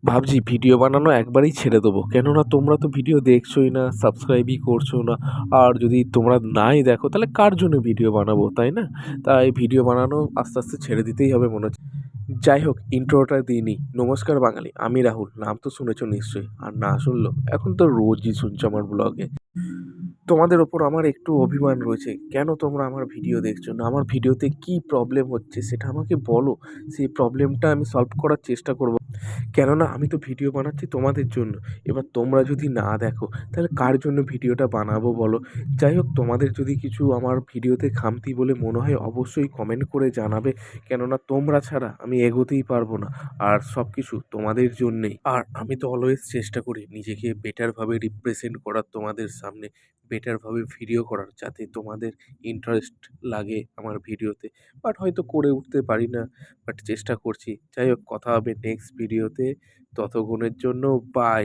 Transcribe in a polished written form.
ভাবছি ভিডিও বানানো একবারেই ছেড়ে দেবো। কেননা তোমরা তো ভিডিও দেখছোই না, সাবস্ক্রাইবই করছো না। আর যদি তোমরা নাই দেখো তাহলে কার জন্য ভিডিও বানাবো, তাই না? তাই ভিডিও বানানো আস্তে, আস্তে ছেড়ে দিতেই হবে মনে হচ্ছে। যাই হোক ইন্ট্রোটা দিয়ে নিই। নমস্কার বাঙালি, আমি রাহুল। নাম তো শুনেছ নিশ্চয়ই। আর না শুনলেও এখন তো রোজই শুনছো আমার ব্লগে। তোমাদের ওপর আমার একটু অভিমান রয়েছে। কেন তোমরা আমার ভিডিও দেখছো না? আমার ভিডিওতে কি প্রবলেম হচ্ছে সেটা আমাকে বলো। সেই প্রবলেমটা আমি সলভ করার চেষ্টা করব। কেননা আমি তো ভিডিও বানাচ্ছি তোমাদের জন্য। এবার তোমরা যদি না দেখো তাহলে কার জন্য ভিডিওটা বানাবো বলো? যাই হোক তোমাদের যদি কিছু আমার ভিডিওতে খামতি বলে মনে হয় অবশ্যই কমেন্ট করে জানাবে। কেননা তোমরা ছাড়া আমি এগোতেই পারবো না। আর সব কিছু তোমাদের জন্যেই। আর আমি তো অলওয়েজ চেষ্টা করি নিজেকে বেটারভাবে রিপ্রেজেন্ট করার তোমাদের সামনে, বেটারভাবে ভিডিও করার যাতে তোমাদের ইন্টারেস্ট লাগে আমার ভিডিওতে। বাট হয়তো করে উঠতে পারি না, বাট চেষ্টা করছি। যাই হোক কথা হবে নেক্সট ভিডিওতে। ততক্ষণের জন্য বাই।